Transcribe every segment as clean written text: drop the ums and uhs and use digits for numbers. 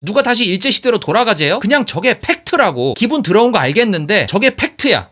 누가 다시 일제시대로 돌아가재요? 그냥 저게 팩트라고. 기분 더러운 거 알겠는데 저게 팩트야.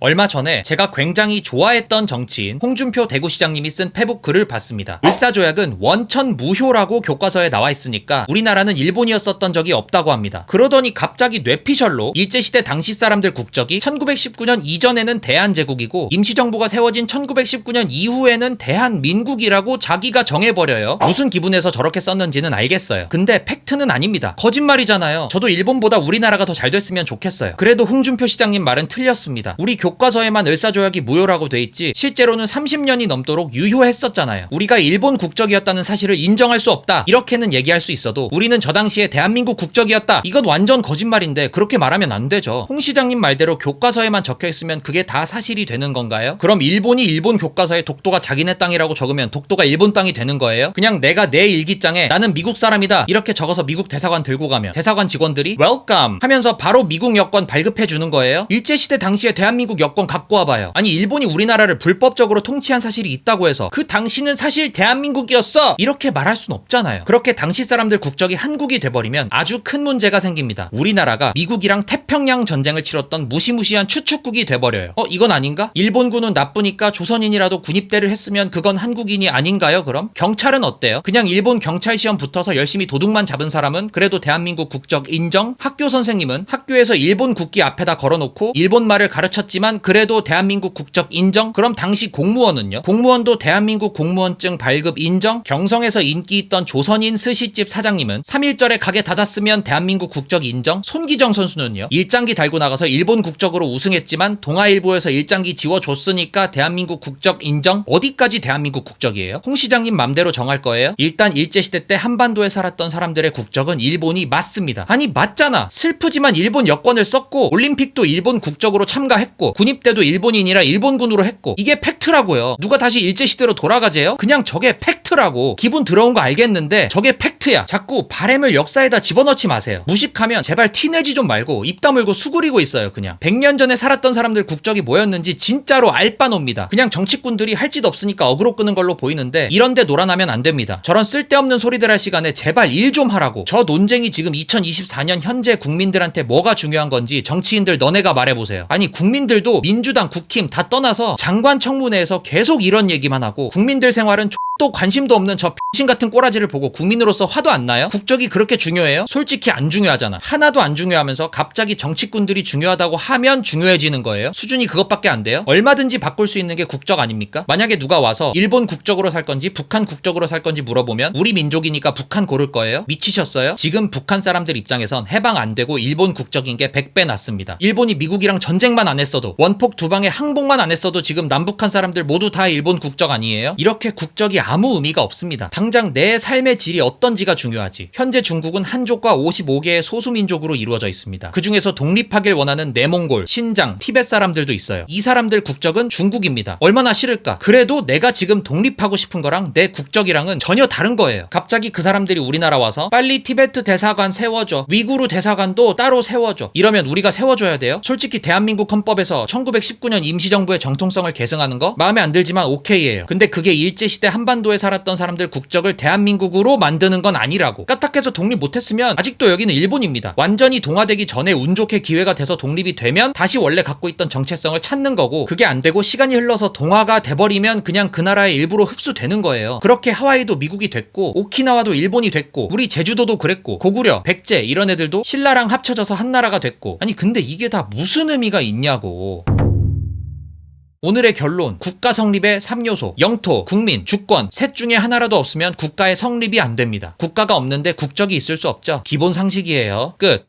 얼마 전에 제가 굉장히 좋아했던 정치인 홍준표 대구시장님이 쓴 페북 글을 봤습니다. 을사조약은 원천무효라고 교과서에 나와 있으니까 우리나라는 일본이었었던 적이 없다고 합니다. 그러더니 갑자기 뇌피셜로 일제시대 당시 사람들 국적이 1919년 이전에는 대한제국이고 임시정부가 세워진 1919년 이후에는 대한민국이라고 자기가 정해버려요. 무슨 기분에서 저렇게 썼는지는 알겠어요. 근데 팩트는 아닙니다. 거짓말이잖아요. 저도 일본보다 우리나라가 더 잘 됐으면 좋겠어요. 그래도 홍준표 시장님 말은 틀렸습니다. 우리 교과서에만 을사조약이 무효라고 돼 있지 실제로는 30년이 넘도록 유효했었잖아요. 우리가 일본 국적이었다는 사실을 인정할 수 없다 이렇게는 얘기할 수 있어도 우리는 저 당시에 대한민국 국적이었다 이건 완전 거짓말인데 그렇게 말하면 안 되죠. 홍 시장님 말대로 교과서에만 적혀있으면 그게 다 사실이 되는 건가요? 그럼 일본이 일본 교과서에 독도가 자기네 땅이라고 적으면 독도가 일본 땅이 되는 거예요? 그냥 내가 내 일기장에 나는 미국 사람이다 이렇게 적어서 미국 대사관 들고 가면 대사관 직원들이 웰컴 하면서 바로 미국 여권 발급해 주는 거예요? 일제시대 당시에 대한민국 여권 갖고 와봐요. 아니 일본이 우리나라를 불법적으로 통치한 사실이 있다고 해서 그 당시는 사실 대한민국이었어 이렇게 말할 순 없잖아요. 그렇게 당시 사람들 국적이 한국이 돼버리면 아주 큰 문제가 생깁니다. 우리나라가 미국이랑 태평양 전쟁을 치렀던 무시무시한 추축국이 돼버려요. 이건 아닌가? 일본군은 나쁘니까 조선인이라도 군입대를 했으면 그건 한국인이 아닌가요 그럼? 경찰은 어때요? 그냥 일본 경찰 시험 붙어서 열심히 도둑만 잡은 사람은 그래도 대한민국 국적 인정? 학교 선생님은 학교에서 일본 국기 앞에다 걸어놓고 일본말을 가르쳤지만 그래도 대한민국 국적 인정? 그럼 당시 공무원은요? 공무원도 대한민국 공무원증 발급 인정? 경성에서 인기 있던 조선인 스시집 사장님은 3.1절에 가게 닫았으면 대한민국 국적 인정? 손기정 선수는요? 일장기 달고 나가서 일본 국적으로 우승했지만 동아일보에서 일장기 지워줬으니까 대한민국 국적 인정? 어디까지 대한민국 국적이에요? 홍 시장님 맘대로 정할 거예요? 일단 일제시대 때 한반도에 살았던 사람들의 국적은 일본이 맞습니다. 아니 맞잖아. 슬프지만 일본 여권을 썼고 올림픽도 일본 국적으로 참가했고 군입대도 일본인이라 일본군으로 했고 이게 팩트라고요. 누가 다시 일제시대로 돌아가재요? 그냥 저게 팩트라고. 기분 더러운 거 알겠는데 저게 팩트야. 자꾸 바램을 역사에다 집어넣지 마세요. 무식하면 제발 티내지 좀 말고 입 다물고 수그리고 있어요. 그냥 100년 전에 살았던 사람들 국적이 뭐였는지 진짜로 알바놉니다. 그냥 정치꾼들이 할 짓 없으니까 어그로 끄는 걸로 보이는데 이런데 놀아나면 안 됩니다. 저런 쓸데없는 소리들 할 시간에 제발 일 좀 하라고. 저 논쟁이 지금 2024년 현재 국민들한테 뭐가 중요한 건지 정치인들 너네가 말해보세요. 아니 국민들도 민주당 국힘 다 떠나서 장관 청문회에서 계속 이런 얘기만 하고 국민들 생활은 또 관심도 없는 저 X 같은 꼬라지를 보고 국민으로서 화도 안 나요? 국적이 그렇게 중요해요? 솔직히 안 중요하잖아. 하나도 안 중요하면서 갑자기 정치꾼들이 중요하다고 하면 중요해지는 거예요? 수준이 그것밖에 안 돼요? 얼마든지 바꿀 수 있는 게 국적 아닙니까? 만약에 누가 와서 일본 국적으로 살 건지 북한 국적으로 살 건지 물어보면 우리 민족이니까 북한 고를 거예요? 미치셨어요? 지금 북한 사람들 입장에선 해방 안 되고 일본 국적인 게 100배 낫습니다. 일본이 미국이랑 전쟁만 안 했어도 원폭 두 방에 항복만 안 했어도 지금 남북한 사람들 모두 다 일본 국적 아니에요? 이렇게 국적이 아무 의미가 없습니다. 당장 내 삶의 질이 어떤지가 중요하지. 현재 중국은 한족과 55개의 소수민족으로 이루어져 있습니다. 그 중에서 독립하길 원하는 내몽골, 신장, 티벳 사람들도 있어요. 이 사람들 국적은 중국입니다. 얼마나 싫을까? 그래도 내가 지금 독립하고 싶은 거랑 내 국적이랑은 전혀 다른 거예요. 갑자기 그 사람들이 우리나라 와서 빨리 티베트 대사관 세워줘. 위구르 대사관도 따로 세워줘. 이러면 우리가 세워줘야 돼요? 솔직히 대한민국 헌법에서 1919년 임시정부의 정통성을 계승하는 거 마음에 안 들지만 오케이예요. 근데 그게 일제시대 한반도에 살았던 사람들 국적을 대한민국으로 만드는 건 아니라고. 까딱해서 독립 못했으면 아직도 여기는 일본입니다. 완전히 동화되기 전에 운 좋게 기회가 돼서 독립이 되면 다시 원래 갖고 있던 정체성을 찾는 거고 그게 안 되고 시간이 흘러서 동화가 돼버리면 그냥 그 나라의 일부로 흡수되는 거예요. 그렇게 하와이도 미국이 됐고 오키나와도 일본이 됐고 우리 제주도도 그랬고 고구려, 백제 이런 애들도 신라랑 합쳐져서 한 나라가 됐고 아니 근데 이게 다 무슨 의미가 있냐고. 오늘의 결론, 국가 성립의 3요소, 영토, 국민, 주권 셋 중에 하나라도 없으면 국가의 성립이 안 됩니다. 국가가 없는데 국적이 있을 수 없죠. 기본 상식이에요. 끝.